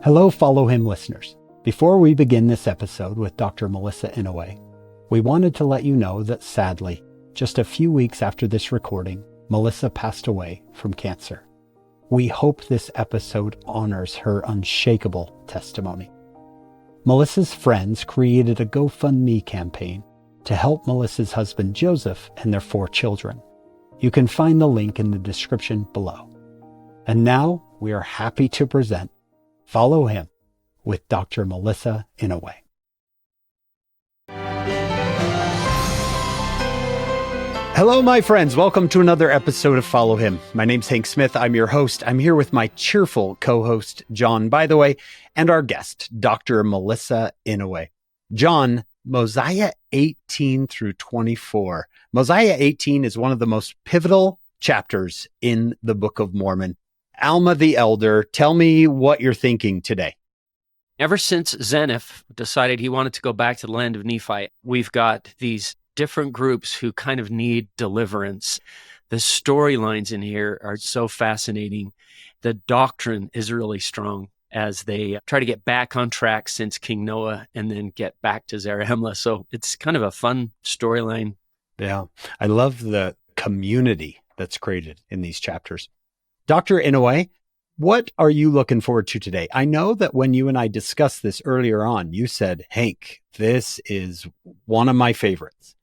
Hello, Follow Him listeners. Before we begin this episode with Dr. Melissa Inouye, we wanted to let you know that sadly, just a few weeks after this recording, Melissa passed away from cancer. We hope this episode honors her unshakable testimony. Melissa's friends created a GoFundMe campaign to help Melissa's husband Joseph and their 4 children. You can find the link in the description below. And now we are happy to present Follow Him with Dr. Melissa Inouye. Hello, my friends. Welcome to another episode of Follow Him. My name's Hank Smith. I'm your host. I'm here with my cheerful co-host, John, by the way, and our guest, Dr. Melissa Inouye. John, Mosiah 18 through 24. Mosiah 18 is one of the most pivotal chapters in the Book of Mormon. Alma the Elder, tell me what you're thinking today. Ever since Zeniff decided he wanted to go back to the land of Nephi, we've got these different groups who kind of need deliverance. The storylines in here are so fascinating. The doctrine is really strong as they try to get back on track since King Noah and then get back to Zarahemla. So it's kind of a fun storyline. Yeah, I love the community that's created in these chapters. Dr. Inouye, what are you looking forward to today? I know that when you and I discussed this earlier on, you said, Hank, this is one of my favorites.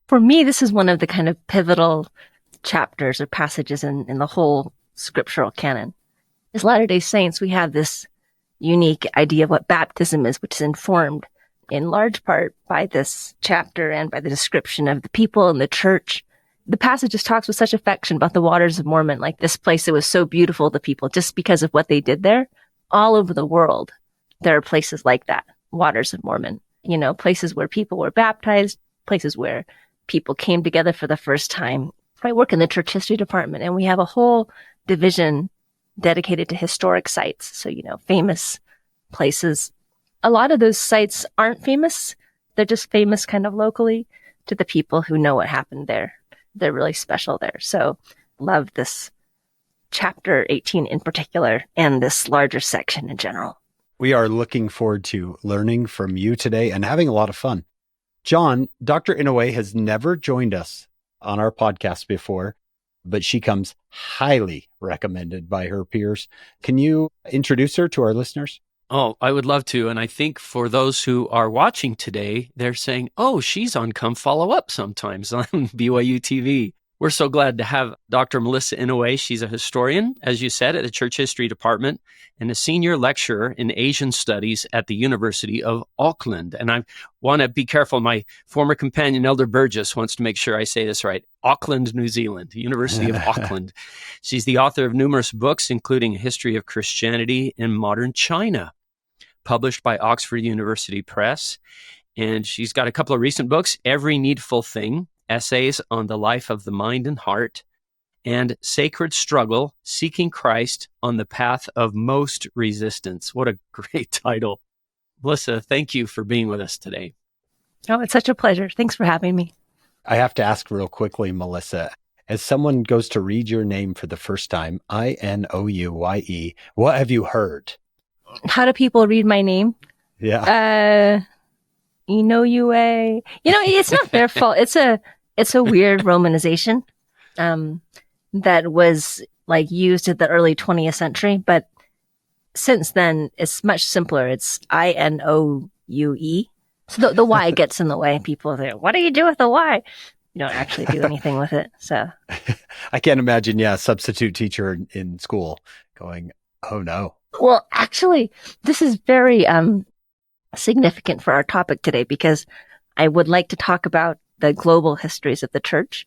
For me, this is one of the kind of pivotal chapters or passages in the whole scriptural canon. As Latter-day Saints, we have this unique idea of what baptism is, which is informed in large part by this chapter and by the description of the people and the church. The passage just talks with such affection about the waters of Mormon, like this place that was so beautiful to people just because of what they did there. All over the world, there are places like that, waters of Mormon, places where people were baptized, places where people came together for the first time. I work in the church history department, and we have a whole division dedicated to historic sites. So, famous places. A lot of those sites aren't famous. They're just famous kind of locally to the people who know what happened there. They're really special there. So love this chapter 18 in particular and this larger section in general. We are looking forward to learning from you today and having a lot of fun. John, Dr. Inouye has never joined us on our podcast before, but she comes highly recommended by her peers. Can you introduce her to our listeners? Oh, I would love to. And I think for those who are watching today, they're saying, oh, she's on Come Follow Up sometimes on BYU TV. We're so glad to have Dr. Melissa Inouye. She's a historian, as you said, at the Church History Department and a senior lecturer in Asian Studies at the University of Auckland. And I want to be careful. My former companion, Elder Burgess, wants to make sure I say this right. Auckland, New Zealand, University of Auckland. She's the author of numerous books, including A History of Christianity in Modern China, published by Oxford University Press. And she's got a couple of recent books, Every Needful Thing, Essays on the Life of the Mind and Heart, and Sacred Struggle, Seeking Christ on the Path of Most Resistance. What a great title. Melissa, thank you for being with us today. Oh, it's such a pleasure. Thanks for having me. I have to ask real quickly, Melissa, as someone goes to read your name for the first time, Inouye, what have you heard? How do people read my name? Yeah. Inouye. It's not their fault. It's a weird romanization that was used at the early 20th century, but since then it's much simpler. It's Inouye. So the Y gets in the way. People are like, what do you do with the Y? You don't actually do anything with it. So I can't imagine, a substitute teacher in school going, oh no. Well, actually, this is very significant for our topic today because I would like to talk about the global histories of the church.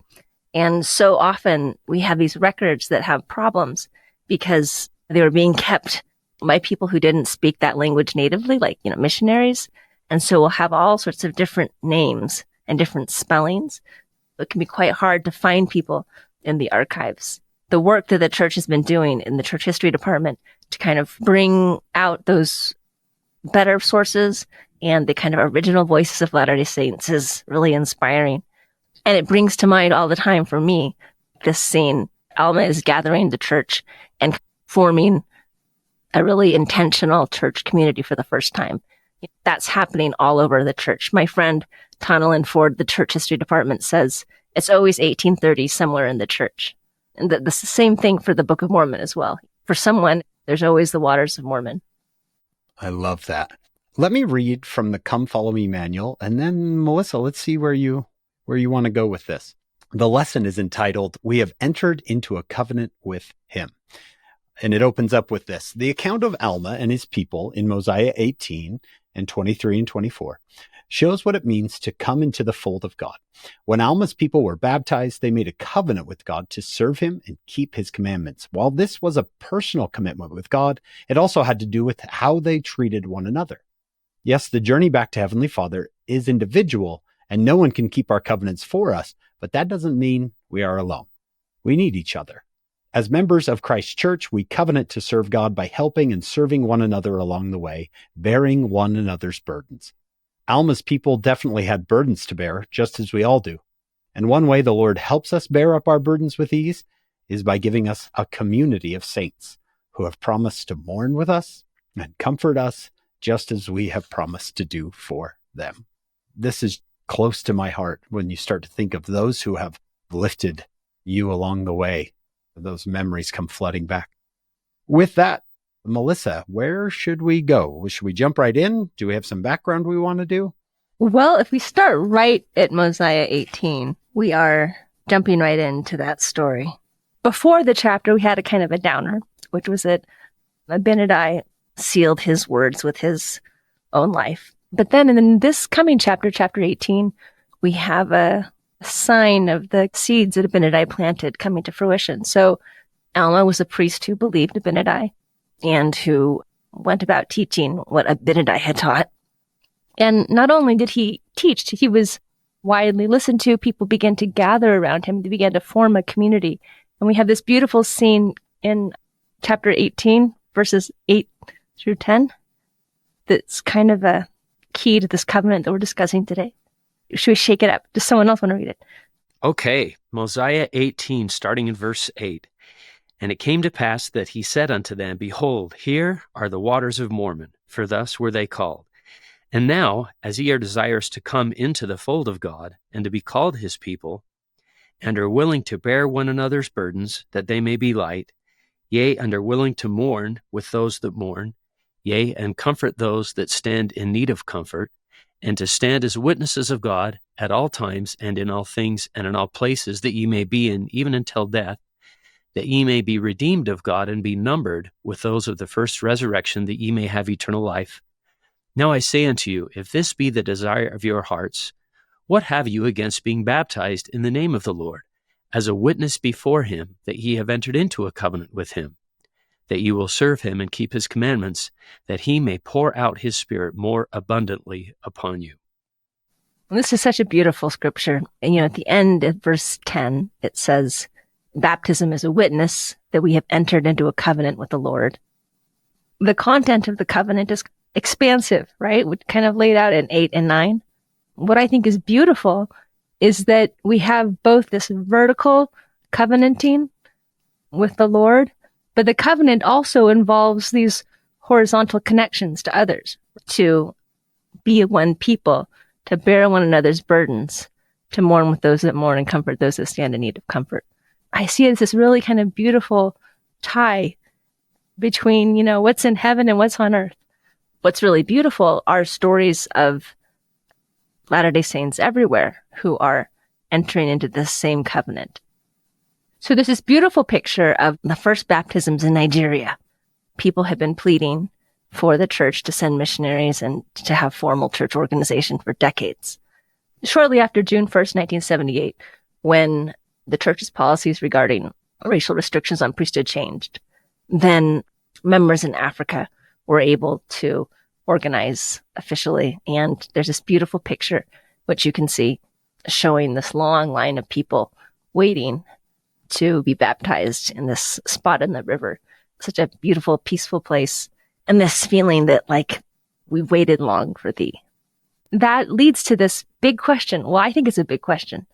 And so often we have these records that have problems because they were being kept by people who didn't speak that language natively, missionaries. And so we'll have all sorts of different names and different spellings. It can be quite hard to find people in the archives. The work that the church has been doing in the church history department to kind of bring out those better sources and the kind of original voices of Latter-day Saints is really inspiring. And it brings to mind all the time for me this scene. Alma is gathering the church and forming a really intentional church community for the first time. That's happening all over the church. My friend Tonalyn Ford, the church history department, says it's always 1830 somewhere in the church. And the same thing for the Book of Mormon as well. For someone, there's always the Waters of Mormon. I love that. Let me read from the Come Follow Me manual, and then Melissa, let's see where you want to go with this. The lesson is entitled, We Have Entered into a Covenant with Him. And it opens up with this. The account of Alma and his people in Mosiah 18 and 23 and 24 shows what it means to come into the fold of God. When Alma's people were baptized, they made a covenant with God to serve him and keep his commandments. While this was a personal commitment with God, it also had to do with how they treated one another. Yes, the journey back to Heavenly Father is individual, and no one can keep our covenants for us, but that doesn't mean we are alone. We need each other. As members of Christ's church, we covenant to serve God by helping and serving one another along the way, bearing one another's burdens. Alma's people definitely had burdens to bear, just as we all do. And one way the Lord helps us bear up our burdens with ease is by giving us a community of saints who have promised to mourn with us and comfort us, just as we have promised to do for them. This is close to my heart when you start to think of those who have lifted you along the way. Those memories come flooding back. With that, Melissa, where should we go? Should we jump right in? Do we have some background we want to do? Well, if we start right at Mosiah 18, we are jumping right into that story. Before the chapter, we had a kind of a downer, which was that Abinadi sealed his words with his own life. But then in this coming chapter, chapter 18, we have a sign of the seeds that Abinadi planted coming to fruition. So Alma was a priest who believed Abinadi and who went about teaching what Abinadi had taught. And not only did he teach, he was widely listened to. People began to gather around him. They began to form a community. And we have this beautiful scene in chapter 18, verses 8 through 10, that's kind of a key to this covenant that we're discussing today. Should we shake it up? Does someone else want to read it? Okay, Mosiah 18, starting in verse 8. And it came to pass that he said unto them, Behold, here are the waters of Mormon, for thus were they called. And now, as ye are desirous to come into the fold of God, and to be called his people, and are willing to bear one another's burdens, that they may be light, yea, and are willing to mourn with those that mourn, yea, and comfort those that stand in need of comfort, and to stand as witnesses of God at all times and in all things and in all places that ye may be in, even until death, that ye may be redeemed of God and be numbered with those of the first resurrection, that ye may have eternal life. Now I say unto you, if this be the desire of your hearts, what have you against being baptized in the name of the Lord, as a witness before him that ye have entered into a covenant with him, that you will serve him and keep his commandments, that he may pour out his Spirit more abundantly upon you. This is such a beautiful scripture. And, at the end of verse 10, it says, baptism is a witness that we have entered into a covenant with the Lord. The content of the covenant is expansive, right? We kind of laid out in 8 and 9. What I think is beautiful is that we have both this vertical covenanting with the Lord, but the covenant also involves these horizontal connections to others, to be one people, to bear one another's burdens, to mourn with those that mourn and comfort those that stand in need of comfort. I see it as this really kind of beautiful tie between, what's in heaven and what's on earth. What's really beautiful are stories of Latter-day Saints everywhere who are entering into this same covenant. So there's this beautiful picture of the first baptisms in Nigeria. People have been pleading for the church to send missionaries and to have formal church organization for decades. Shortly after June 1st, 1978, when the church's policies regarding racial restrictions on priesthood changed, then members in Africa were able to organize officially. And there's this beautiful picture, which you can see, showing this long line of people waiting to be baptized in this spot in the river. Such a beautiful, peaceful place. And this feeling that, we waited long for thee. That leads to this big question. Well, I think it's a big question.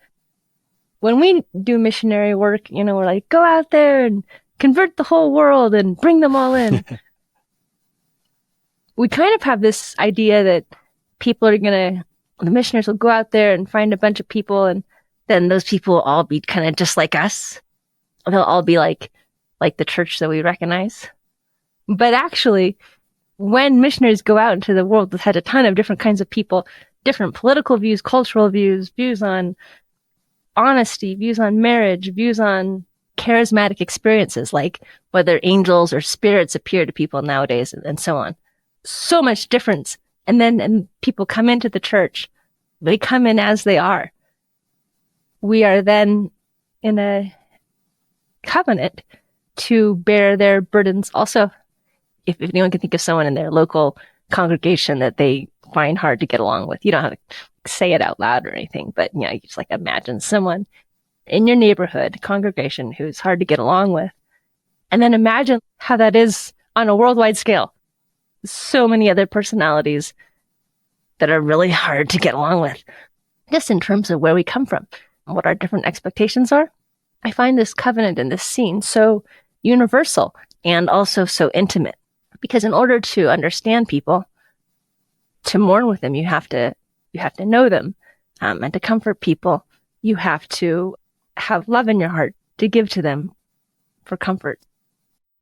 When we do missionary work, we're like, go out there and convert the whole world and bring them all in. we kind of have this idea that the missionaries will go out there and find a bunch of people, and then those people will all be kind of just like us. They'll all be like the church that we recognize. But actually, when missionaries go out into the world, they've had a ton of different kinds of people, different political views, cultural views, views on honesty, views on marriage, views on charismatic experiences, like whether angels or spirits appear to people nowadays, and so on. So much difference. And people come into the church. They come in as they are. We are then in a covenant to bear their burdens also. If anyone can think of someone in their local congregation that they find hard to get along with, you don't have to say it out loud or anything, but you just like imagine someone in your neighborhood congregation who's hard to get along with. And then imagine how that is on a worldwide scale. So many other personalities that are really hard to get along with, just in terms of where we come from and what our different expectations are. I find this covenant and this scene so universal and also so intimate, because in order to understand people, to mourn with them, you have to know them, and to comfort people, you have to have love in your heart to give to them for comfort.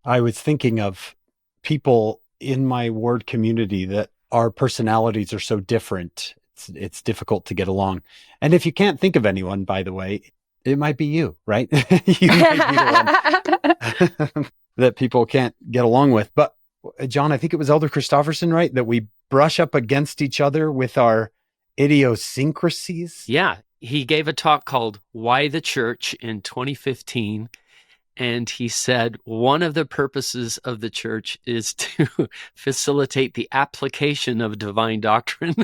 I was thinking of people in my ward community that our personalities are so different. It's difficult to get along. And if you can't think of anyone, by the way, it might be you, right? You might be the one that people can't get along with. But John, I think it was Elder Chrisofferson, right? That we brush up against each other with our idiosyncrasies. Yeah. He gave a talk called Why the Church in 2015. And he said one of the purposes of the church is to facilitate the application of divine doctrine.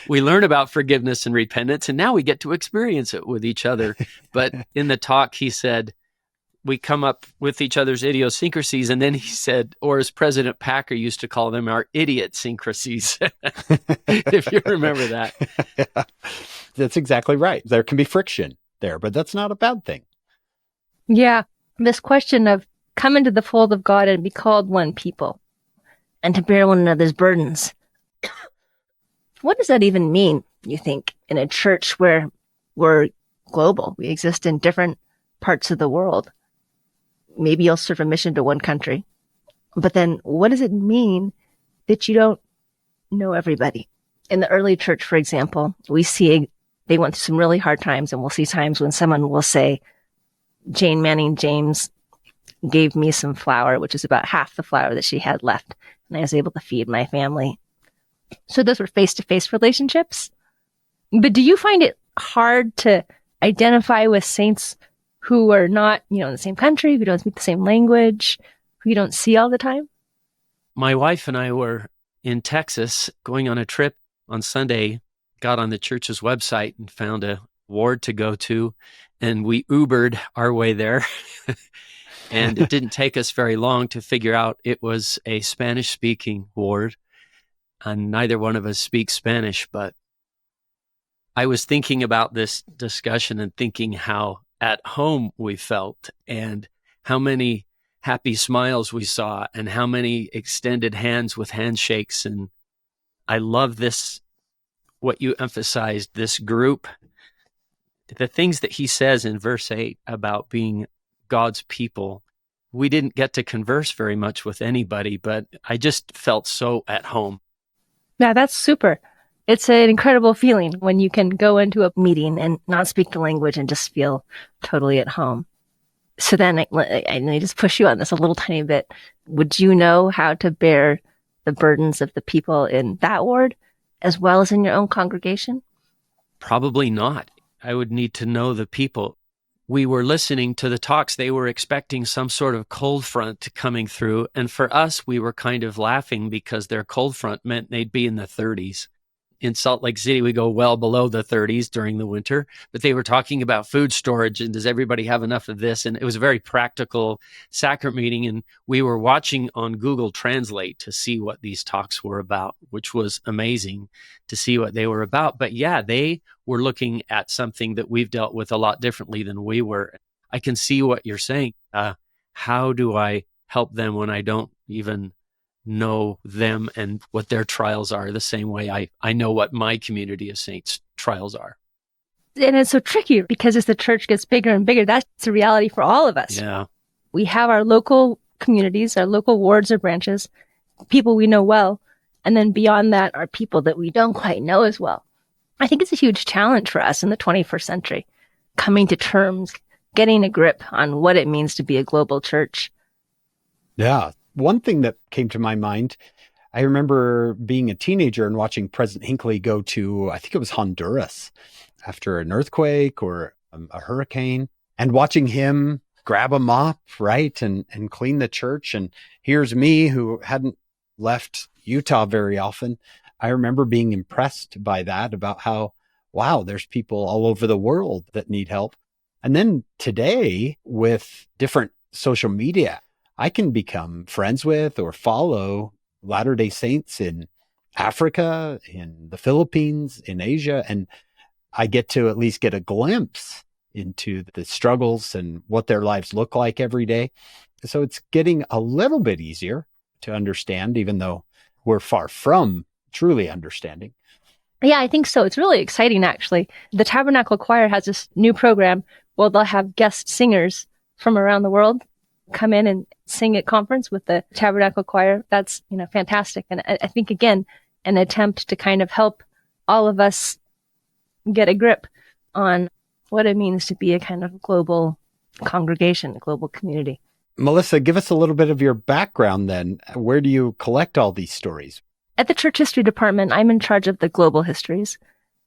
We learn about forgiveness and repentance, and now we get to experience it with each other. But in the talk, he said, we come up with each other's idiosyncrasies. And then he said, or as President Packer used to call them, our idiotsyncrasies, if you remember that. Yeah, that's exactly right. There can be friction there, but that's not a bad thing. Yeah, this question of come into the fold of God and be called one people and to bear one another's burdens. What does that even mean, you think, in a church where we're global? We exist in different parts of the world. Maybe you'll serve a mission to one country. But then what does it mean that you don't know everybody? In the early church, for example, we see they went through some really hard times, and we'll see times when someone will say, Jane Manning James gave me some flour, which is about half the flour that she had left, and I was able to feed my family. So those were face-to-face relationships. But do you find it hard to identify with saints who are not, in the same country, who don't speak the same language, who you don't see all the time? My wife and I were in Texas going on a trip on Sunday, got on the church's website and found a ward to go to, and we Ubered our way there. And it didn't take us very long to figure out it was a Spanish-speaking ward, and neither one of us speaks Spanish. But I was thinking about this discussion and thinking how at home we felt, and how many happy smiles we saw, and how many extended hands with handshakes. And I love this, what you emphasized, this group. The things that he says in verse 8 about being God's people, we didn't get to converse very much with anybody, but I just felt so at home. Yeah, that's super. It's an incredible feeling when you can go into a meeting and not speak the language and just feel totally at home. So then I just push you on this a little tiny bit. Would you know how to bear the burdens of the people in that ward as well as in your own congregation? Probably not. I would need to know the people. We were listening to the talks. They were expecting some sort of cold front coming through. And for us, we were kind of laughing because their cold front meant they'd be in the 30s. In Salt Lake City, we go well below the 30s during the winter, but they were talking about food storage and does everybody have enough of this? And it was a very practical sacrament meeting. And we were watching on Google Translate to see what these talks were about, which was amazing to see what they were about. But yeah, they were looking at something that we've dealt with a lot differently than we were. I can see what you're saying. How do I help them when I don't even know them and what their trials are the same way I know what my community of saints' trials are. And it's so tricky because as the church gets bigger and bigger, that's a reality for all of us. Yeah. We have our local communities, our local wards or branches, people we know well. And then beyond that are people that we don't quite know as well. I think it's a huge challenge for us in the 21st century, coming to terms, getting a grip on what it means to be a global church. Yeah. One thing that came to my mind, I remember being a teenager and watching President Hinckley go to, I think it was Honduras, after an earthquake or a hurricane, and watching him grab a mop, right, and clean the church. And here's me who hadn't left Utah very often. I remember being impressed by that, about how, wow, there's people all over the world that need help. And then today, with different social media, I can become friends with or follow Latter-day Saints in Africa, in the Philippines, in Asia, and I get to at least get a glimpse into the struggles and what their lives look like every day. So it's getting a little bit easier to understand, even though we're far from truly understanding. Yeah, I think so. It's really exciting, actually. The Tabernacle Choir has this new program where they'll have guest singers from around the world come in and sing at conference with the Tabernacle Choir. That's, fantastic. And I think, again, an attempt to kind of help all of us get a grip on what it means to be a kind of global congregation, a global community. Melissa, give us a little bit of your background then. Where do you collect all these stories? At the Church History Department, I'm in charge of the global histories.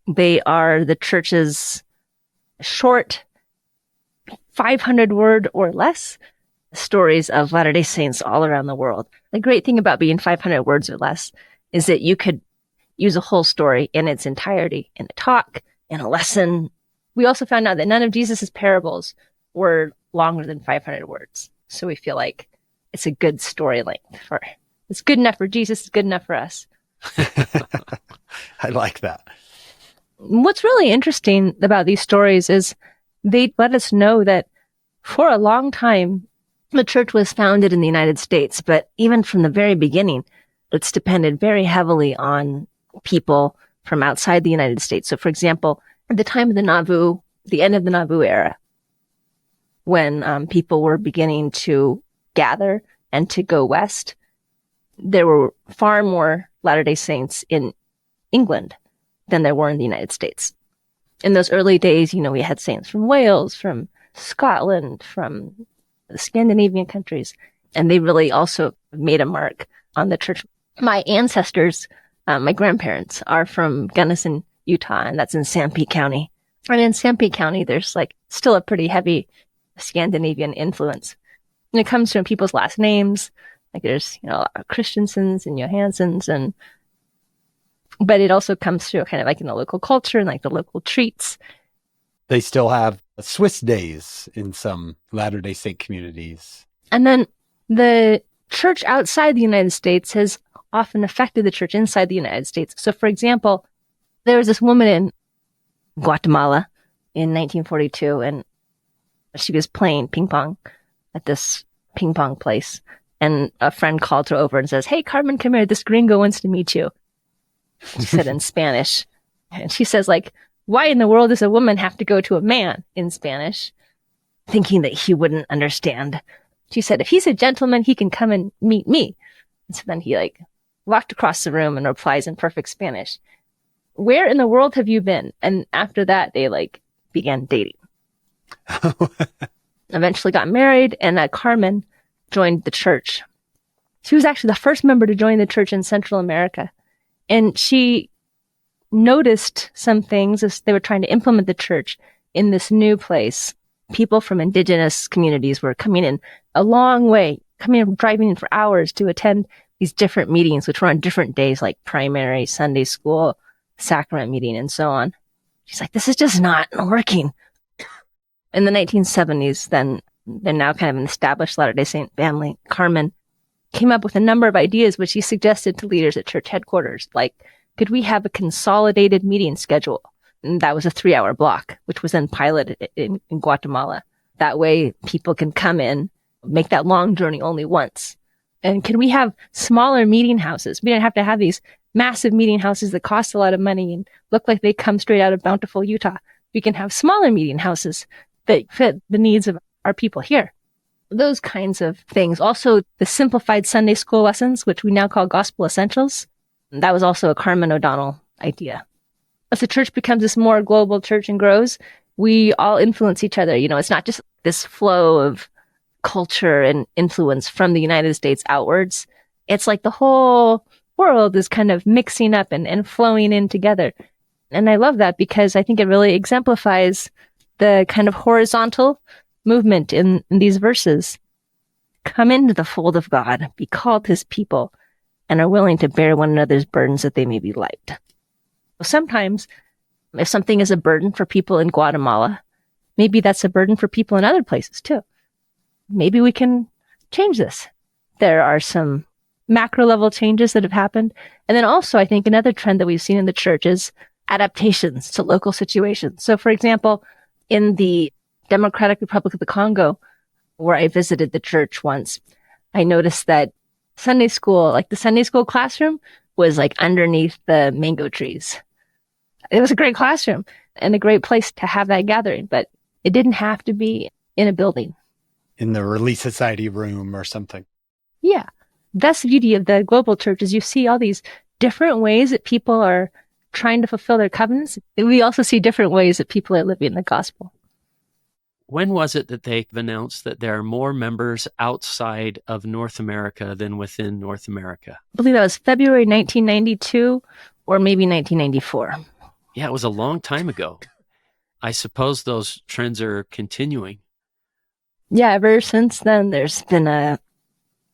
They are the church's short, 500-word or less stories of Latter-day Saints all around the world. The great thing about being 500 words or less is that you could use a whole story in its entirety in a talk, in a lesson. We also found out that none of Jesus's parables were longer than 500 words. So we feel like it's a good story length. It's good enough for Jesus, it's good enough for us. I like that. What's really interesting about these stories is they let us know that for a long time, the church was founded in the United States, but even from the very beginning, it's depended very heavily on people from outside the United States. So, for example, at the time of the Nauvoo, the end of the Nauvoo era, when people were beginning to gather and to go west, there were far more Latter-day Saints in England than there were in the United States. In those early days, we had saints from Wales, from Scotland, from the Scandinavian countries, and they really also made a mark on the church. My ancestors, my grandparents, are from Gunnison, Utah, and that's in Sanpete County. And in Sanpete County, there's still a pretty heavy Scandinavian influence. And it comes from people's last names. There's, a lot of Christensens and Johanssons, but it also comes through kind of in the local culture and the local treats. They still have Swiss days in some Latter-day Saint communities. And then the church outside the United States has often affected the church inside the United States. So, for example, there was this woman in Guatemala in 1942, and she was playing ping pong at this ping pong place. And a friend called her over and says, "Hey, Carmen, come here. This gringo wants to meet you." She said in Spanish. And she says, "Why in the world does a woman have to go to a man?" in Spanish, thinking that he wouldn't understand. She said, "If he's a gentleman, he can come and meet me." And so then he walked across the room and replies in perfect Spanish, "Where in the world have you been?" And after that, they began dating. Eventually got married, and Carmen joined the church. She was actually the first member to join the church in Central America. And she noticed some things as they were trying to implement the church in this new place. People from indigenous communities were coming in a long way, driving in for hours to attend these different meetings, which were on different days, like primary, Sunday school, sacrament meeting, and so on. She's like, "This is just not working." In the 1970s, then they're now kind of an established Latter-day Saint family. Carmen came up with a number of ideas which he suggested to leaders at church headquarters, could we have a consolidated meeting schedule? And that was a 3-hour block, which was then piloted in Guatemala. That way people can come in, make that long journey only once, And can we have smaller meeting houses? We don't have to have these massive meeting houses that cost a lot of money and look like they come straight out of Bountiful, Utah. We can have smaller meeting houses that fit the needs of our people here. Those kinds of things. Also, the simplified Sunday school lessons, which we now call gospel essentials. That was also a Carmen O'Donnell idea. As the church becomes this more global church and grows, we all influence each other. You know, it's not just this flow of culture and influence from the United States outwards. It's like the whole world is kind of mixing up and flowing in together. And I love that because I think it really exemplifies the kind of horizontal movement in these verses. Come into the fold of God, be called his people, and are willing to bear one another's burdens that they may be light. Sometimes, if something is a burden for people in Guatemala, maybe that's a burden for people in other places too. Maybe we can change this. There are some macro level changes that have happened. And then also, I think another trend that we've seen in the church is adaptations to local situations. So for example, in the Democratic Republic of the Congo, where I visited the church once, I noticed that Sunday school, like the Sunday school classroom was like underneath the mango trees. It was a great classroom and a great place to have that gathering, but it didn't have to be in a building. In the Relief Society room or something. Yeah. That's the beauty of the global church is you see all these different ways that people are trying to fulfill their covenants. We also see different ways that people are living the gospel. When was it that they announced that there are more members outside of North America than within North America? I believe that was February 1992 or maybe 1994. Yeah, it was a long time ago. I suppose those trends are continuing. Yeah, ever since then, there's been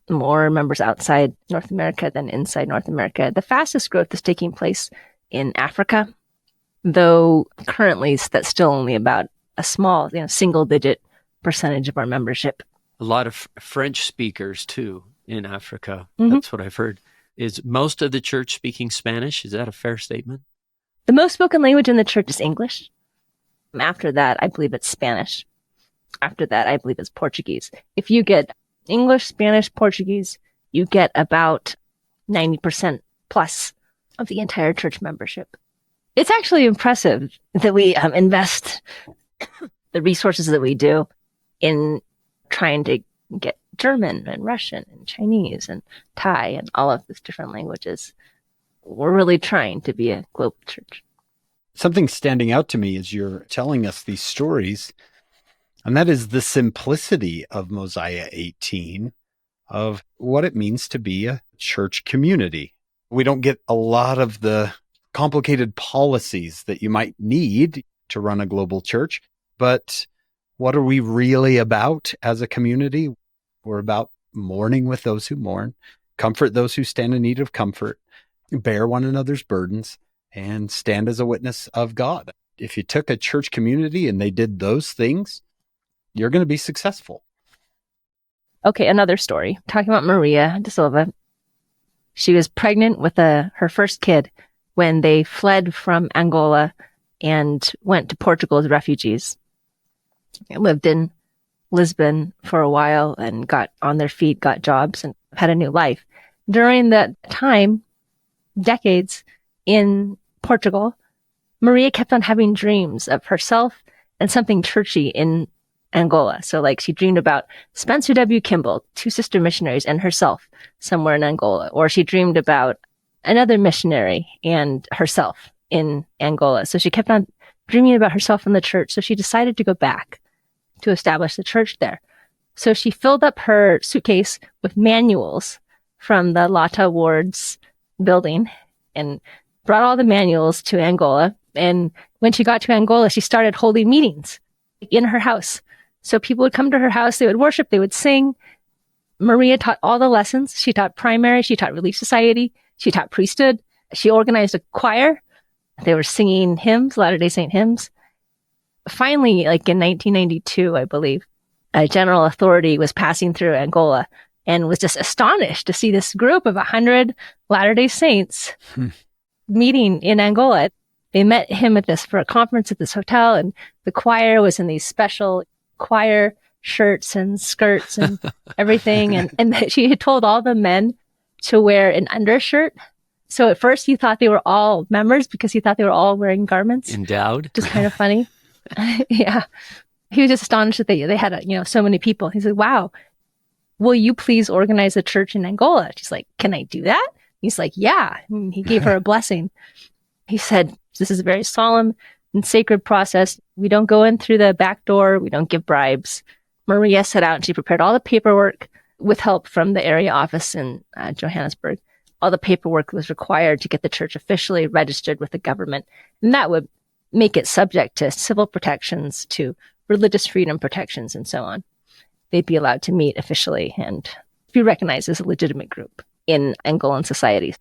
more members outside North America than inside North America. The fastest growth is taking place in Africa, though currently that's still only about a small, single-digit percentage of our membership. A lot of French speakers, too, in Africa. Mm-hmm. That's what I've heard. Is most of the church speaking Spanish? Is that a fair statement? The most spoken language in the church is English. After that, I believe it's Spanish. After that, I believe it's Portuguese. If you get English, Spanish, Portuguese, you get about 90% plus of the entire church membership. It's actually impressive that we invest the resources that we do in trying to get German and Russian and Chinese and Thai and all of these different languages. We're really trying to be a global church. Something standing out to me as you're telling us these stories, and that is the simplicity of Mosiah 18, of what it means to be a church community. We don't get a lot of the complicated policies that you might need to run a global church, but what are we really about as a community? We're about mourning with those who mourn, comfort those who stand in need of comfort, bear one another's burdens, and stand as a witness of God. If you took a church community and they did those things, you're going to be successful. Okay, another story. Talking about Maria de Silva. She was pregnant with her first kid when they fled from Angola and went to Portugal as refugees. They lived in Lisbon for a while and got on their feet, got jobs, and had a new life. During that time, decades in Portugal, Maria kept on having dreams of herself and something churchy in Angola. So like she dreamed about Spencer W. Kimball, two sister missionaries, and herself somewhere in Angola. Or she dreamed about another missionary and herself in Angola. So she kept on dreaming about herself in the church. So she decided to go back to establish the church there. So she filled up her suitcase with manuals from the Lata Ward's building and brought all the manuals to Angola. And when she got to Angola, she started holding meetings in her house. So people would come to her house, they would worship, they would sing. Maria taught all the lessons. She taught primary, she taught Relief Society, she taught priesthood. She organized a choir. They were singing hymns, Latter-day Saint hymns. Finally, like in 1992, I believe, a general authority was passing through Angola and was just astonished to see this group of 100 Latter-day Saints meeting in Angola. They met him for a conference at this hotel, and the choir was in these special choir shirts and skirts and everything. And she had told all the men to wear an undershirt. So at first he thought they were all members because he thought they were all wearing garments. Endowed. Just kind of funny. Yeah. He was just astonished that they had, so many people. He said, wow, will you please organize a church in Angola? She's like, can I do that? He's like, yeah. And he gave her a blessing. He said, this is a very solemn and sacred process. We don't go in through the back door. We don't give bribes. Maria set out and she prepared all the paperwork with help from the area office in Johannesburg. All the paperwork was required to get the church officially registered with the government. And that would make it subject to civil protections, to religious freedom protections, and so on. They'd be allowed to meet officially and be recognized as a legitimate group in Angolan society.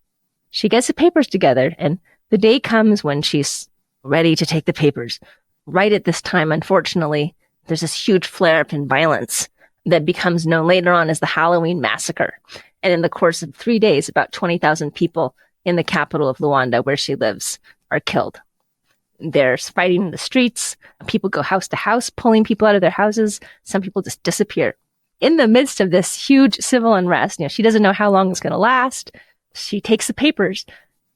She gets the papers together, and the day comes when she's ready to take the papers. Right at this time, unfortunately, there's this huge flare-up in violence that becomes known later on as the Halloween Massacre. And in the course of 3 days, about 20,000 people in the capital of Rwanda, where she lives, are killed. There's fighting in the streets. People go house to house, pulling people out of their houses. Some people just disappear. In the midst of this huge civil unrest, she doesn't know how long it's going to last. She takes the papers.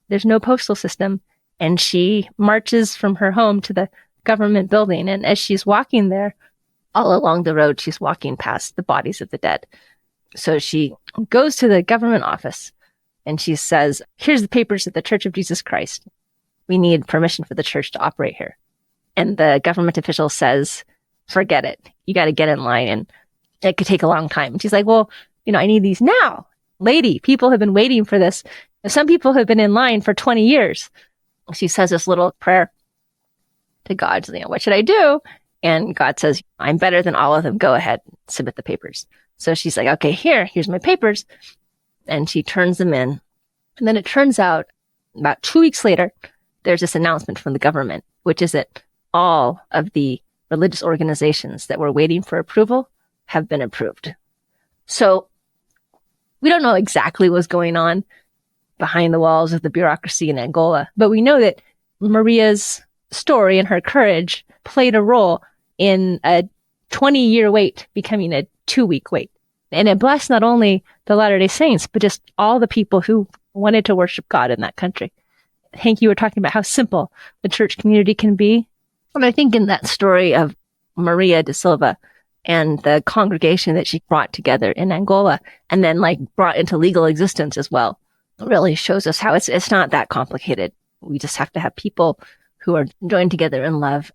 There's no postal system. And she marches from her home to the government building. And as she's walking there, all along the road, she's walking past the bodies of the dead. So she goes to the government office and she says, here's the papers of the Church of Jesus Christ. We need permission for the church to operate here. And the government official says, forget it. You got to get in line and it could take a long time. And she's like, well, I need these now. Lady, people have been waiting for this. Some people have been in line for 20 years. She says this little prayer to God. What should I do? And God says, I'm better than all of them. Go ahead, submit the papers. So she's like, okay, here's my papers. And she turns them in. And then it turns out about 2 weeks later, there's this announcement from the government, which is that all of the religious organizations that were waiting for approval have been approved. So we don't know exactly what's going on behind the walls of the bureaucracy in Angola, but we know that Maria's story and her courage played a role in a 20-year wait becoming a 2-week wait. And it blessed not only the Latter-day Saints, but just all the people who wanted to worship God in that country. Hank, you were talking about how simple the church community can be. And I think in that story of Maria da Silva and the congregation that she brought together in Angola and then brought into legal existence as well, really shows us how it's not that complicated. We just have to have people who are joined together in love.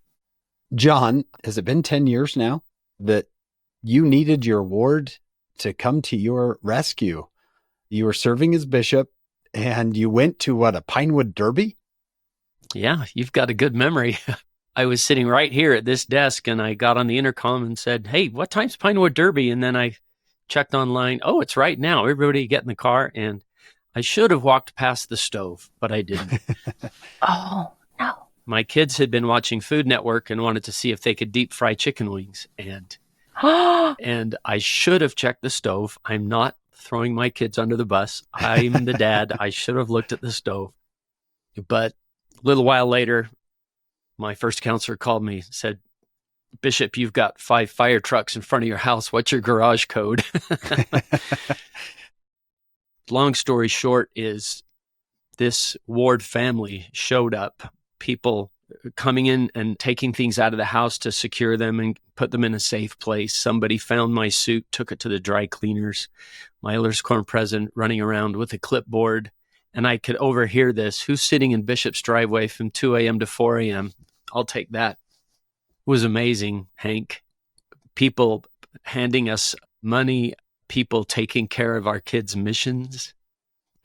John, has it been 10 years now that you needed your ward to come to your rescue? You were serving as bishop and you went to a Pinewood Derby? Yeah, you've got a good memory. I was sitting right here at this desk and I got on the intercom and said, hey, what time's Pinewood Derby? And then I checked online. Oh, it's right now. Everybody get in the car. And I should have walked past the stove, but I didn't. Oh, no. My kids had been watching Food Network and wanted to see if they could deep fry chicken wings. And I should have checked the stove. I'm not throwing my kids under the bus. I'm the dad. I should have looked at the stove. But a little while later, my first counselor called me, said, Bishop, you've got 5 fire trucks in front of your house. What's your garage code? Long story short is this ward family showed up, people coming in and taking things out of the house to secure them and put them in a safe place. Somebody found my suit, took it to the dry cleaners. My elders quorum president running around with a clipboard. And I could overhear this. Who's sitting in Bishop's driveway from 2 a.m. to 4 a.m.? I'll take that. It was amazing, Hank. People handing us money, people taking care of our kids' missions.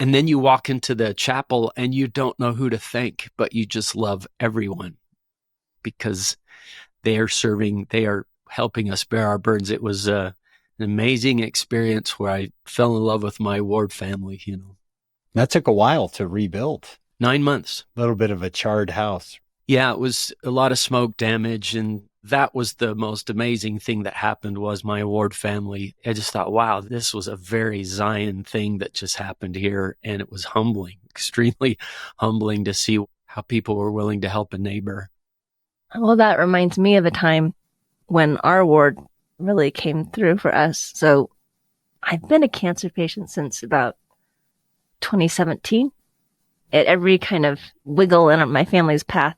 And then you walk into the chapel and you don't know who to thank, but you just love everyone because they are serving, they are helping us bear our burdens. It was an amazing experience where I fell in love with my ward family, That took a while to rebuild. 9 months. A little bit of a charred house. Yeah, it was a lot of smoke damage, and that was the most amazing thing that happened was my ward family. I just thought, wow, this was a very Zion thing that just happened here, and it was humbling, extremely humbling to see how people were willing to help a neighbor. Well, that reminds me of a time when our ward really came through for us. So I've been a cancer patient since about 2017. At every kind of wiggle in my family's path,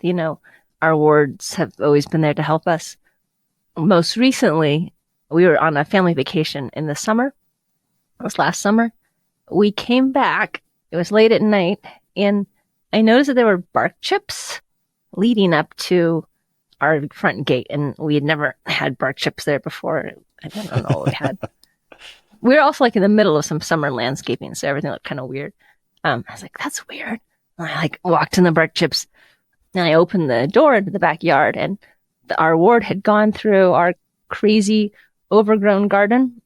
our wards have always been there to help us. Most recently, we were on a family vacation in the summer. It was last summer. We came back. It was late at night, and I noticed that there were bark chips leading up to our front gate, and we had never had bark chips there before. I don't know what we had. We were also like in the middle of some summer landscaping, so everything looked kind of weird. I was like, that's weird. And I walked in the bark chips, and I opened the door into the backyard, and our ward had gone through our crazy overgrown garden.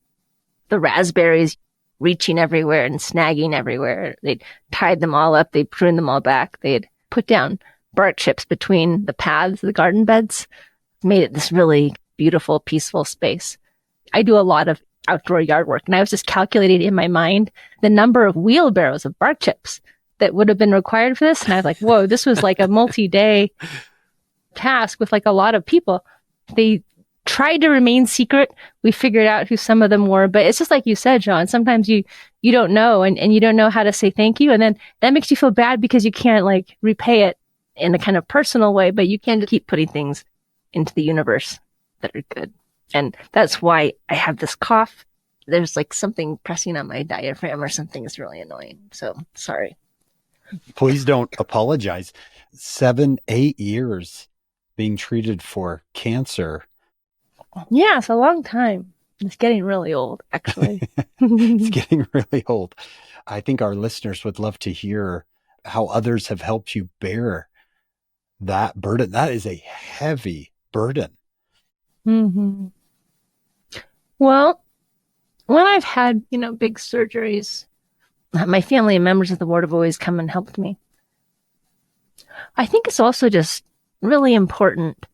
The raspberries reaching everywhere and snagging everywhere. They'd tied them all up. They'd pruned them all back. They'd put down bark chips between the paths, the garden beds, made it this really beautiful, peaceful space. I do a lot of outdoor yard work, and I was just calculating in my mind the number of wheelbarrows of bark chips that would have been required for this. And I was like, whoa, this was like a multi-day task with like a lot of people. They tried to remain secret. We figured out who some of them were, but it's just like you said, John, sometimes you don't know and you don't know how to say thank you. And then that makes you feel bad because you can't like repay it in a kind of personal way, but you can keep putting things into the universe that are good. And that's why I have this cough. There's like something pressing on my diaphragm or something is really annoying. So sorry. Please don't apologize. 7-8 years being treated for cancer. Yeah, it's a long time. It's getting really old, actually. It's getting really old. I think our listeners would love to hear how others have helped you bear that burden. That is a heavy burden. Mm-hmm. Well, when I've had, big surgeries, my family and members of the ward have always come and helped me. I think it's also just really important.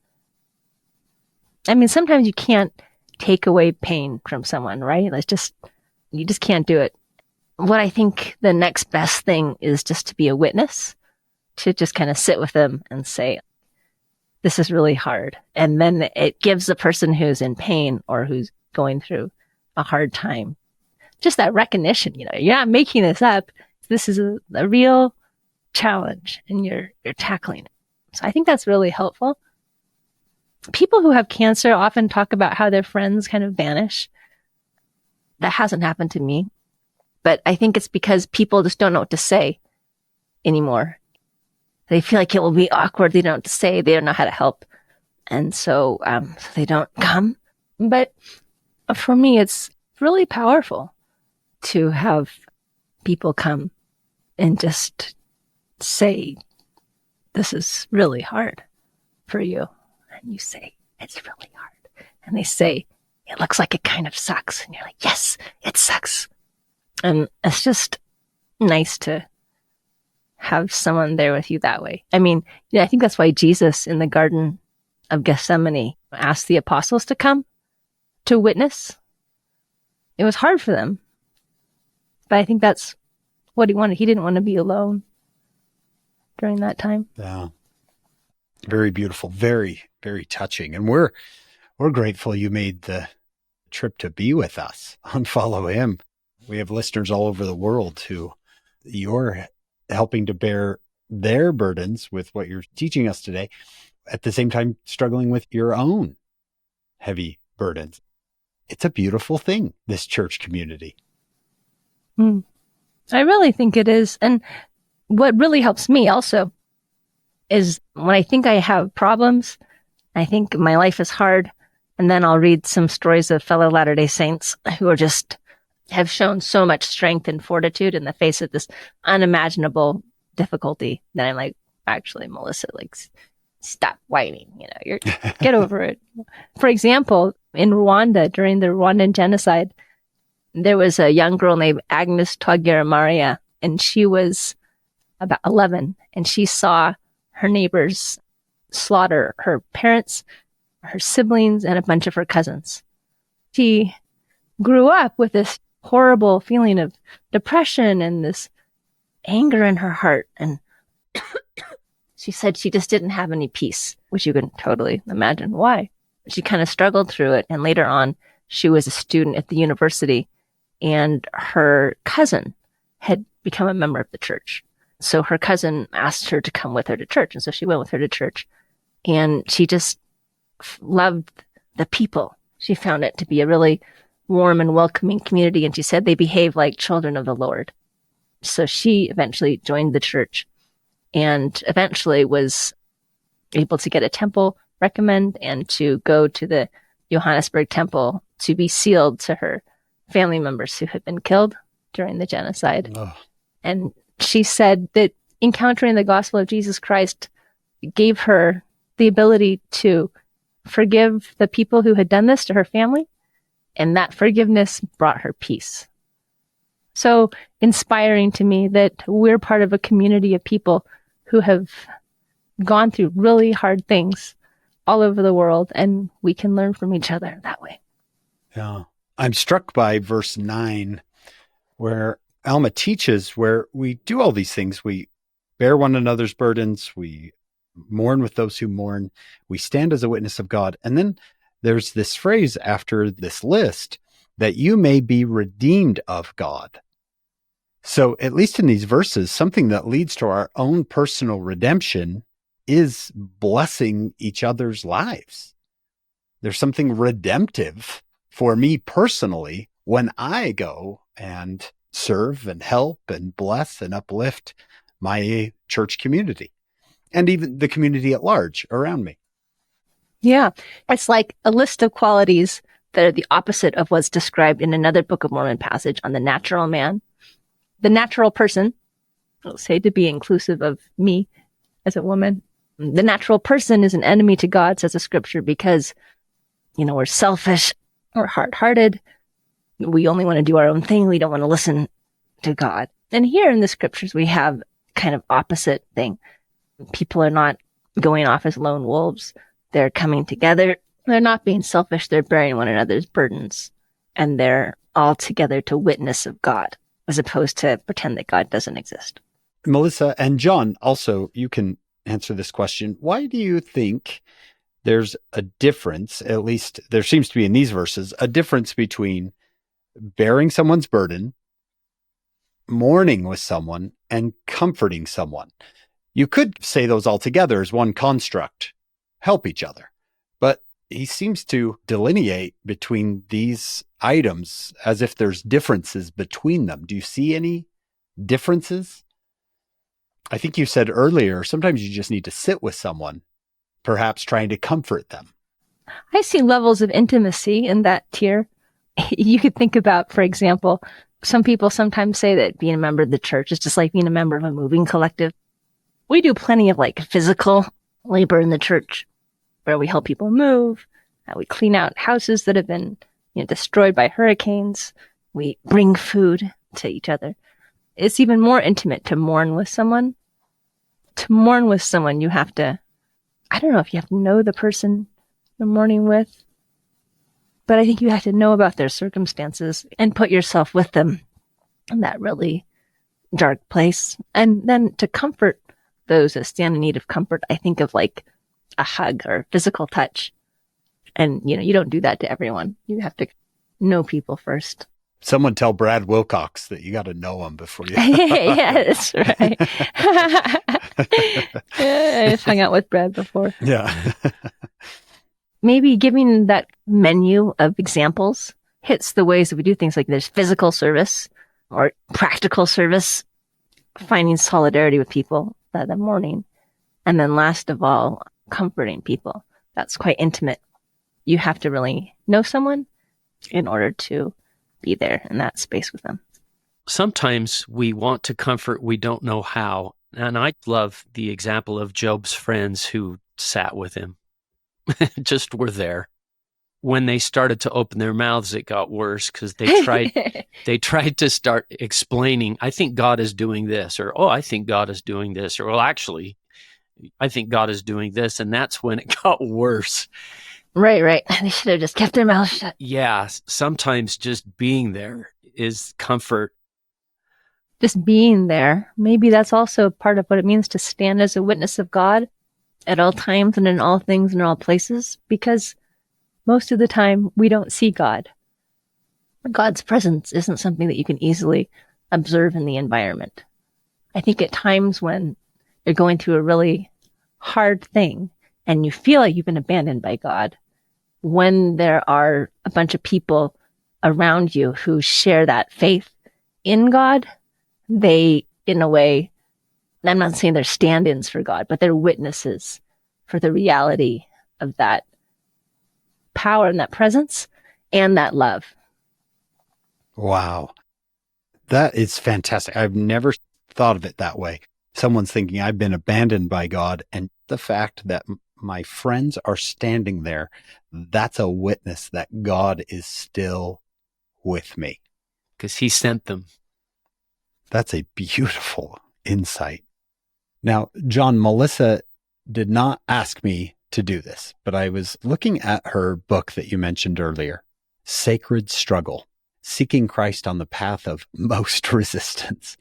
I mean, sometimes you can't take away pain from someone, right? You just can't do it. What I think the next best thing is just to be a witness, to just kind of sit with them and say, this is really hard. And then it gives the person who's in pain or who's going through a hard time just that recognition, you're not making this up. This is a real challenge and you're tackling it. So I think that's really helpful. People who have cancer often talk about how their friends kind of vanish. That hasn't happened to me, but I think it's because people just don't know what to say anymore. They feel like it will be awkward. They don't know what to say. They don't know how to help. And so they don't come. But for me, it's really powerful to have people come and just say, this is really hard for you. And you say, it's really hard. And they say, it looks like it kind of sucks. And you're like, yes, it sucks. And it's just nice to have someone there with you that way. I mean, I think that's why Jesus in the Garden of Gethsemane asked the apostles to come to witness. It was hard for them. But I think that's what he wanted. He didn't want to be alone during that time. Yeah. Very beautiful. Very, very touching. And we're grateful you made the trip to be with us on Follow Him. We have listeners all over the world who you're helping to bear their burdens with what you're teaching us today, at the same time struggling with your own heavy burdens. It's a beautiful thing, this church community. I really think it is. And what really helps me also is when I think I have problems, I think my life is hard, and then I'll read some stories of fellow Latter-day Saints who are just have shown so much strength and fortitude in the face of this unimaginable difficulty that I'm like, actually, Melissa, like, stop whining, you're get over it. For example, in Rwanda, during the Rwandan genocide, there was a young girl named Agnes Twagiramuria, and she was about 11, and she saw her neighbors slaughter her parents, her siblings, and a bunch of her cousins. She grew up with this horrible feeling of depression and this anger in her heart, and she said she just didn't have any peace, which you can totally imagine why. She kind of struggled through it. And later on, she was a student at the university, and her cousin had become a member of the church. So her cousin asked her to come with her to church. And so she went with her to church, and she just loved the people. She found it to be a really warm and welcoming community. And she said they behave like children of the Lord. So she eventually joined the church and eventually was able to get a temple recommend and to go to the Johannesburg temple to be sealed to her family members who had been killed during the genocide. Oh. And she said that encountering the gospel of Jesus Christ gave her the ability to forgive the people who had done this to her family, and that forgiveness brought her peace. So inspiring to me that we're part of a community of people who have gone through really hard things all over the world, and we can learn from each other that way. Yeah. I'm struck by verse 9, where Alma teaches where we do all these things. We bear one another's burdens. We mourn with those who mourn. We stand as a witness of God. And then there's this phrase after this list, that you may be redeemed of God. So at least in these verses, something that leads to our own personal redemption is blessing each other's lives. There's something redemptive for me personally when I go and serve and help and bless and uplift my church community and even the community at large around me. Yeah, it's like a list of qualities that are the opposite of what's described in another Book of Mormon passage on the natural man. The natural person, I'll say to be inclusive of me as a woman, the natural person is an enemy to God, says the scripture, because, we're selfish, we're hard-hearted, we only want to do our own thing, we don't want to listen to God. And here in the scriptures, we have kind of opposite thing. People are not going off as lone wolves. They're coming together. They're not being selfish. They're bearing one another's burdens. And they're all together to witness of God, as opposed to pretend that God doesn't exist. Melissa and John, also, you can answer this question. Why do you think there's a difference, at least there seems to be in these verses, a difference between bearing someone's burden, mourning with someone, and comforting someone? You could say those all together as one construct, help each other. But he seems to delineate between these items as if there's differences between them. Do you see any differences? I think you said earlier, sometimes you just need to sit with someone, perhaps trying to comfort them. I see levels of intimacy in that tier. You could think about, for example, some people sometimes say that being a member of the church is just like being a member of a moving collective. We do plenty of physical labor in the church where we help people move. We clean out houses that have been destroyed by hurricanes. We bring food to each other. It's even more intimate to mourn with someone. To mourn with someone, you have to, I don't know if you have to know the person you're mourning with, but I think you have to know about their circumstances and put yourself with them in that really dark place. And then to comfort those that stand in need of comfort, I think of a hug or physical touch. And, you don't do that to everyone. You have to know people first. Someone tell Brad Wilcox that you got to know him before you. Yeah, that's right. I've hung out with Brad before. Yeah. Maybe giving that menu of examples hits the ways that we do things, like there's physical service or practical service, finding solidarity with people that morning. And then last of all, comforting people. That's quite intimate. You have to really know someone in order to be there in that space with them. Sometimes we want to comfort, we don't know how. And I love the example of Job's friends who sat with him, just were there. When they started to open their mouths, it got worse because they tried to start explaining, I think God is doing this, or, oh, I think God is doing this, or, well, actually, I think God is doing this. And that's when it got worse. Right. They should have just kept their mouths shut. Yeah, sometimes just being there is comfort. Just being there. Maybe that's also part of what it means to stand as a witness of God at all times and in all things and in all places, because most of the time we don't see God. God's presence isn't something that you can easily observe in the environment. I think at times when you're going through a really hard thing and you feel like you've been abandoned by God, when there are a bunch of people around you who share that faith in God, they, in a way, and I'm not saying they're stand-ins for God, but they're witnesses for the reality of that power and that presence and that love. Wow. That is fantastic. I've never thought of it that way. Someone's thinking I've been abandoned by God, and the fact that my friends are standing there, that's a witness that God is still with me. Because he sent them. That's a beautiful insight. Now, John, Melissa did not ask me to do this, but I was looking at her book that you mentioned earlier, Sacred Struggle, Seeking Christ on the Path of Most Resistance.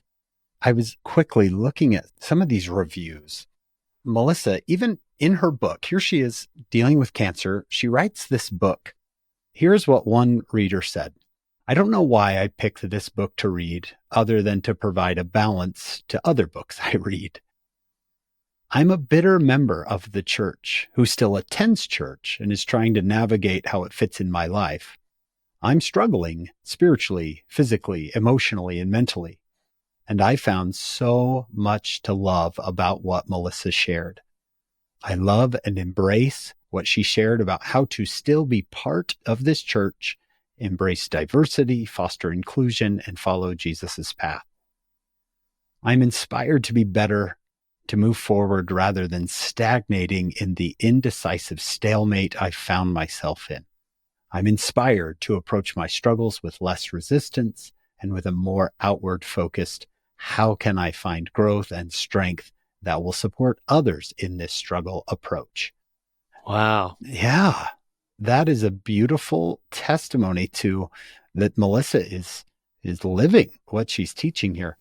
I was quickly looking at some of these reviews. Melissa, even in her book, here she is dealing with cancer. She writes this book. Here's what one reader said. I don't know why I picked this book to read other than to provide a balance to other books I read. I'm a bitter member of the church who still attends church and is trying to navigate how it fits in my life. I'm struggling spiritually, physically, emotionally, and mentally. And I found so much to love about what Melissa shared. I love and embrace what she shared about how to still be part of this church, embrace diversity, foster inclusion, and follow Jesus's path. I'm inspired to be better, to move forward rather than stagnating in the indecisive stalemate I found myself in. I'm inspired to approach my struggles with less resistance and with a more outward-focused, how can I find growth and strength that will support others in this struggle approach. Wow. Yeah, that is a beautiful testimony to that Melissa is living what she's teaching here.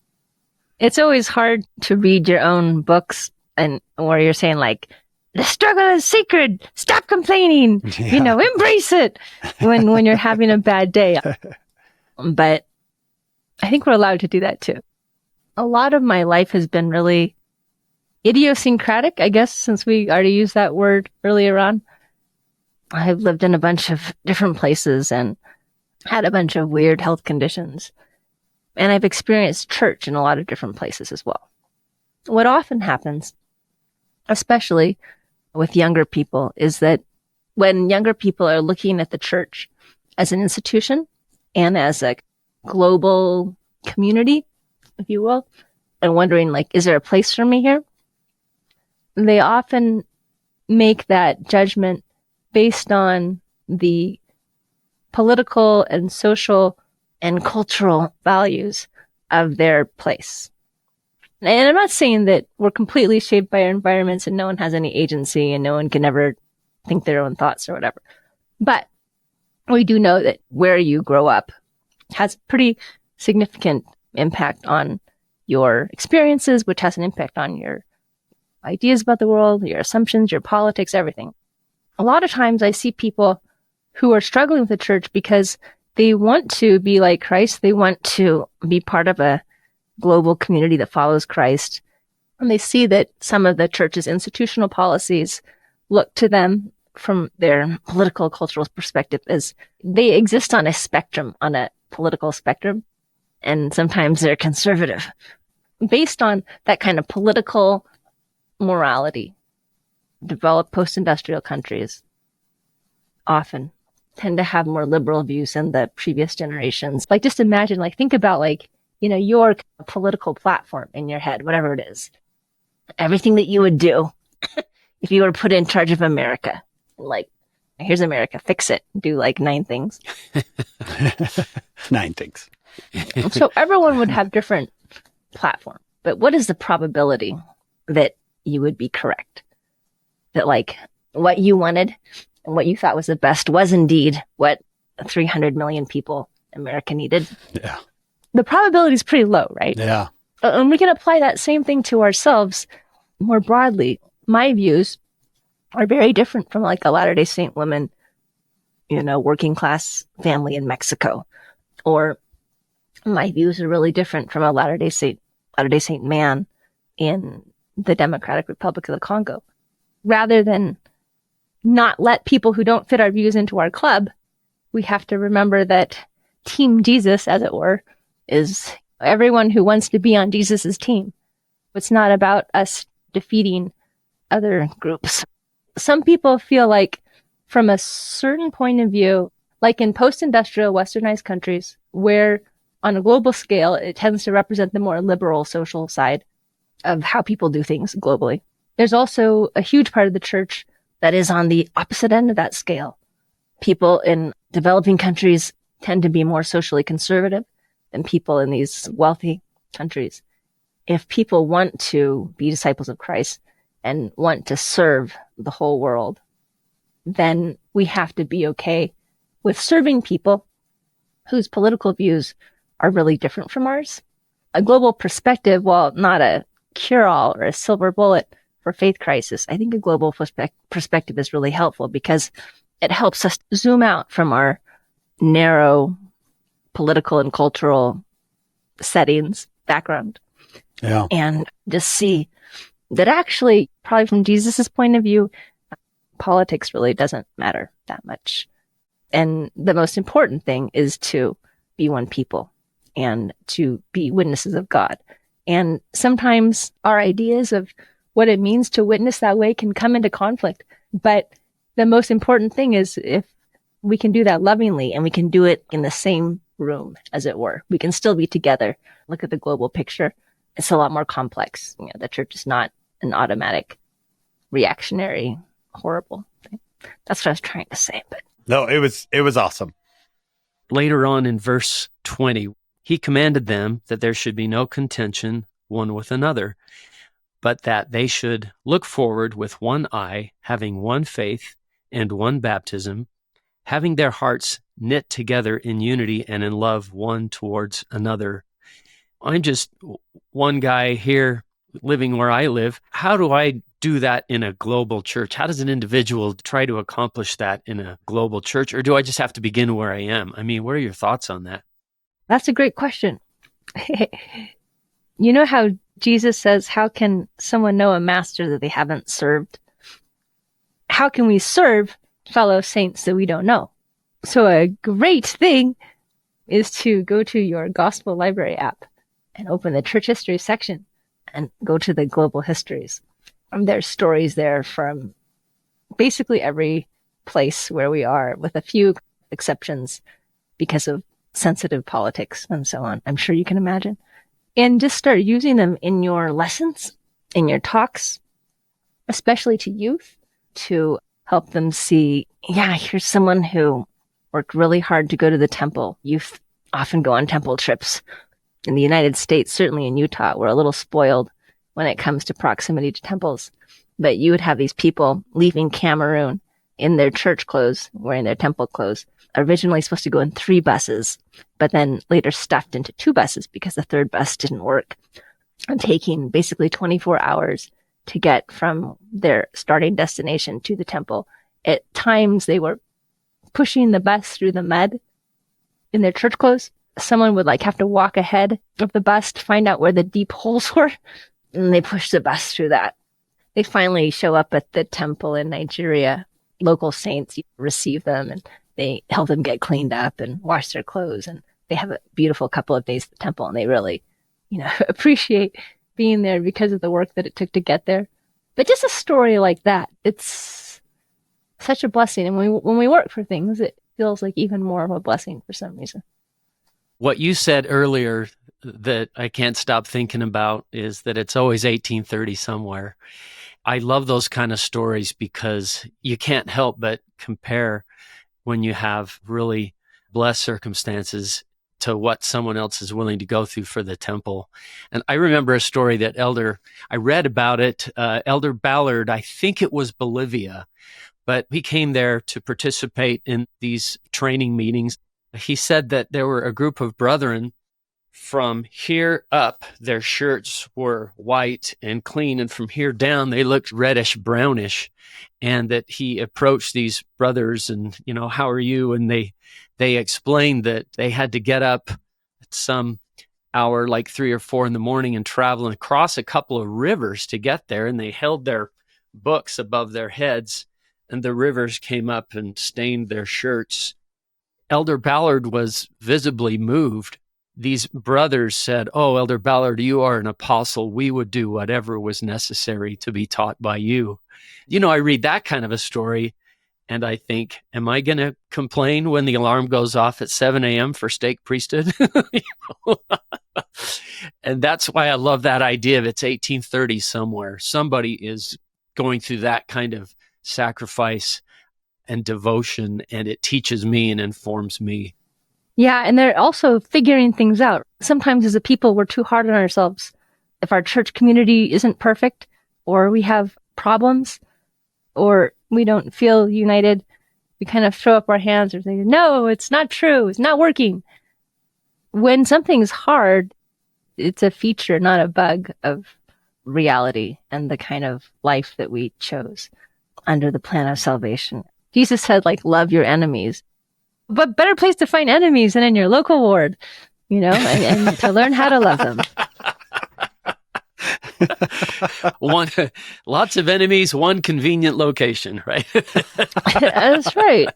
It's always hard to read your own books and where you're saying like, the struggle is sacred. Stop complaining. Yeah. Embrace it when you're having a bad day. But I think we're allowed to do that too. A lot of my life has been really idiosyncratic, I guess, since we already used that word earlier on. I've lived in a bunch of different places and had a bunch of weird health conditions. And I've experienced church in a lot of different places as well. What often happens, especially with younger people, is that when younger people are looking at the church as an institution and as a global community, if you will, and wondering, like, is there a place for me here? They often make that judgment based on the political and social and cultural values of their place. And I'm not saying that we're completely shaped by our environments and no one has any agency and no one can ever think their own thoughts or whatever. But we do know that where you grow up has pretty significant impact on your experiences, which has an impact on your ideas about the world, your assumptions, your politics, everything. A lot of times I see people who are struggling with the church because they want to be like Christ. They want to be part of a global community that follows Christ. And they see that some of the church's institutional policies look to them from their political, cultural perspective as they exist on a spectrum, on a political spectrum. And sometimes they're conservative. Based on that kind of political morality, developed post-industrial countries often tend to have more liberal views than the previous generations. Like, just imagine, like, think about, like, your political platform in your head, whatever it is. Everything that you would do if you were put in charge of America. Like, here's America, fix it. Do like 9 things. 9 things. So everyone would have different platform. But what is the probability that you would be correct? That, like, what you wanted and what you thought was the best was indeed what 300 million people America needed. Yeah. The probability is pretty low, right? Yeah. And we can apply that same thing to ourselves more broadly. My views are very different from, like, a Latter-day Saint woman working class family in Mexico. Or my views are really different from a Latter-day Saint man in the Democratic Republic of the Congo. Rather than not let people who don't fit our views into our club, we have to remember that Team Jesus, as it were, is everyone who wants to be on Jesus's team. It's not about us defeating other groups. Some people feel like from a certain point of view, like in post-industrial westernized countries, where on a global scale, it tends to represent the more liberal social side of how people do things globally. There's also a huge part of the church that is on the opposite end of that scale. People in developing countries tend to be more socially conservative than people in these wealthy countries. If people want to be disciples of Christ and want to serve the whole world, then we have to be okay with serving people whose political views are really different from ours. A global perspective, while not a cure-all or a silver bullet for faith crisis, I think a global perspective is really helpful because it helps us zoom out from our narrow political and cultural settings, background, and just see that actually, probably from Jesus's point of view, politics really doesn't matter that much. And the most important thing is to be one people and to be witnesses of God. And sometimes our ideas of what it means to witness that way can come into conflict. But the most important thing is if we can do that lovingly and we can do it in the same room, as it were, we can still be together. Look at the global picture. It's a lot more complex. The church is not an automatic, reactionary, horrible thing. That's what I was trying to say. But no, it was awesome. Later on in verse 20, he commanded them that there should be no contention one with another, but that they should look forward with one eye, having one faith and one baptism, having their hearts knit together in unity and in love one towards another. I'm just one guy here living where I live. How do I do that in a global church? How does an individual try to accomplish that in a global church? Or do I just have to begin where I am? I mean, what are your thoughts on that? That's a great question. You know how Jesus says, how can someone know a master that they haven't served? How can we serve fellow saints that we don't know? So a great thing is to go to your Gospel Library app and open the church history section and go to the global histories. There's stories there from basically every place where we are, with a few exceptions because of sensitive politics and so on. I'm sure you can imagine. And just start using them in your lessons, in your talks, especially to youth, to help them see, here's someone who worked really hard to go to the temple. Youth often go on temple trips. In the United States, certainly in Utah, we're a little spoiled when it comes to proximity to temples. But you would have these people leaving Cameroon in their church clothes, wearing their temple clothes, originally supposed to go in 3 buses, but then later stuffed into 2 buses because the 3rd bus didn't work, and taking basically 24 hours to get from their starting destination to the temple. At times, they were pushing the bus through the mud in their church clothes. Someone would have to walk ahead of the bus to find out where the deep holes were, and they push the bus through that. They finally show up at the temple in Nigeria. Local saints receive them, and they help them get cleaned up and wash their clothes, and they have a beautiful couple of days at the temple, and they really, appreciate being there because of the work that it took to get there. But just a story like that, it's such a blessing. And when we work for things, it feels like even more of a blessing for some reason. What you said earlier that I can't stop thinking about is that it's always 1830 somewhere. I love those kind of stories because you can't help but compare when you have really blessed circumstances to what someone else is willing to go through for the temple. And I remember a story that I read about it, Elder Ballard, I think it was Bolivia, but he came there to participate in these training meetings. He said that there were a group of brethren from here up, their shirts were white and clean, and from here down, they looked reddish, brownish. And that he approached these brothers and, how are you? And they explained that they had to get up at some hour, like 3 or 4 in the morning, and travel across a couple of rivers to get there. And they held their books above their heads, and the rivers came up and stained their shirts. Elder Ballard was visibly moved. These brothers said, "Oh, Elder Ballard, you are an apostle. We would do whatever was necessary to be taught by you." I read that kind of a story and I think, am I going to complain when the alarm goes off at 7 a.m. for stake priesthood? And that's why I love that idea of it's 1830 somewhere. Somebody is going through that kind of sacrifice and devotion, and it teaches me and informs me. Yeah, and they're also figuring things out. Sometimes as a people, we're too hard on ourselves. If our church community isn't perfect, or we have problems, or we don't feel united, we kind of throw up our hands or say, no, it's not true. It's not working. When something's hard, it's a feature, not a bug of reality and the kind of life that we chose under the plan of salvation. Jesus said, love your enemies. But better place to find enemies than in your local ward, and to learn how to love them. Lots of enemies, one convenient location, right? That's right.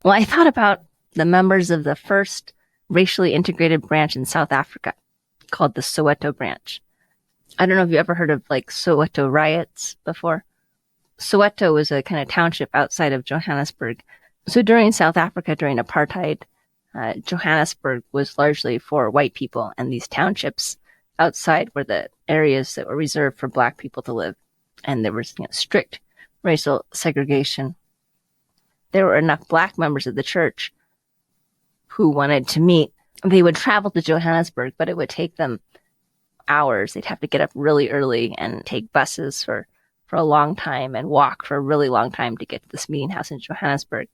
Well, I thought about the members of the first racially integrated branch in South Africa called the Soweto Branch. I don't know if you ever heard of Soweto riots before. Soweto was a kind of township outside of Johannesburg. So during South Africa, during apartheid, Johannesburg was largely for white people, and these townships outside were the areas that were reserved for black people to live. And there was strict racial segregation. There were enough black members of the church who wanted to meet. They would travel to Johannesburg, but it would take them hours. They'd have to get up really early and take buses for a long time and walk for a really long time to get to this meeting house in Johannesburg.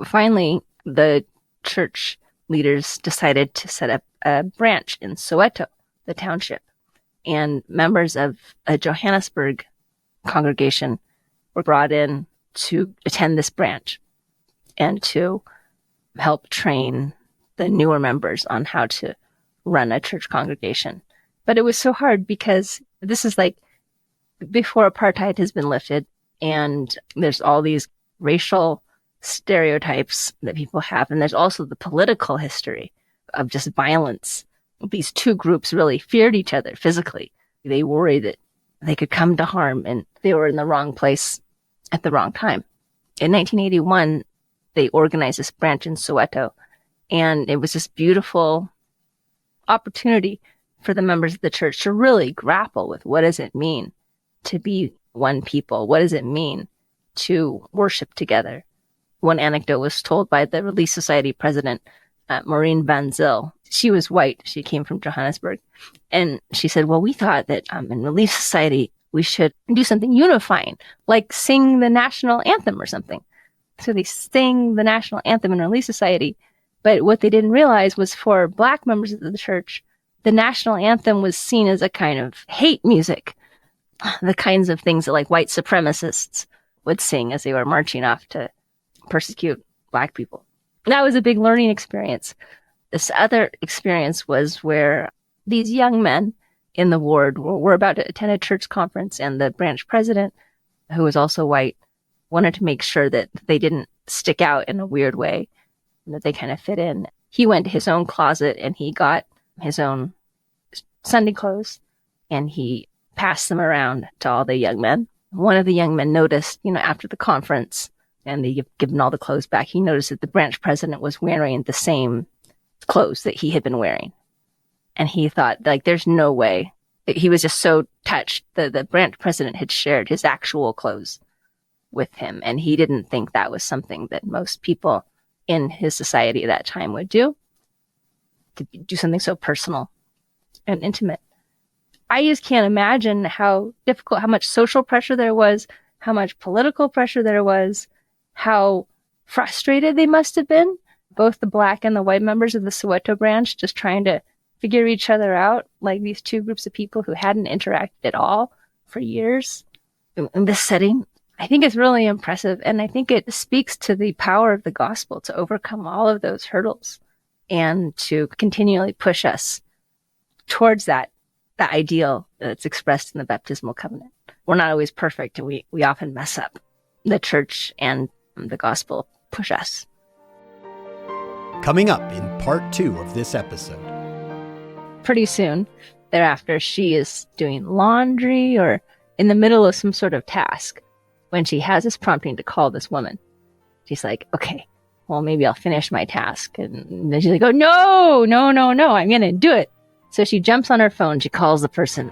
Finally, the church leaders decided to set up a branch in Soweto, the township, and members of a Johannesburg congregation were brought in to attend this branch and to help train the newer members on how to run a church congregation. But it was so hard because this is before apartheid has been lifted, and there's all these racial stereotypes that people have. And there's also the political history of just violence. These two groups really feared each other physically. They worried that they could come to harm, and they were in the wrong place at the wrong time. In 1981, they organized this branch in Soweto, and it was this beautiful opportunity for the members of the church to really grapple with what does it mean to be one people? What does it mean to worship together? One anecdote was told by the Relief Society president, Maureen Van Zyl. She was white. She came from Johannesburg. And she said, well, we thought that in Relief Society, we should do something unifying, like sing the national anthem or something. So they sang the national anthem in Relief Society. But what they didn't realize was for black members of the church, the national anthem was seen as a kind of hate music, the kinds of things that white supremacists would sing as they were marching off to persecute black people. That was a big learning experience. This other experience was where these young men in the ward were about to attend a church conference, and the branch president, who was also white, wanted to make sure that they didn't stick out in a weird way, and that they kind of fit in. He went to his own closet and he got his own Sunday clothes, and he passed them around to all the young men. One of the young men noticed, after the conference, and they given all the clothes back, he noticed that the branch president was wearing the same clothes that he had been wearing. And he thought, there's no way. He was just so touched that the branch president had shared his actual clothes with him. And he didn't think that was something that most people in his society at that time would do, to do something so personal and intimate. I just can't imagine how difficult, how much social pressure there was, how much political pressure there was, how frustrated they must have been both the black and the white members of the Soweto Branch just trying to figure each other out, like these two groups of people who hadn't interacted at all for years in this setting. I think it's really impressive, and I think it speaks to the power of the gospel to overcome all of those hurdles and to continually push us towards that ideal that's expressed in the baptismal covenant. We're not always perfect, and we often mess up. The church and the gospel push us. Coming up in part 2 of this episode. Pretty soon thereafter, she is doing laundry or in the middle of some sort of task when she has this prompting to call this woman. She's like, okay, well, maybe I'll finish my task. And then she's like, oh, no, I'm going to do it. So she jumps on her phone. She calls the person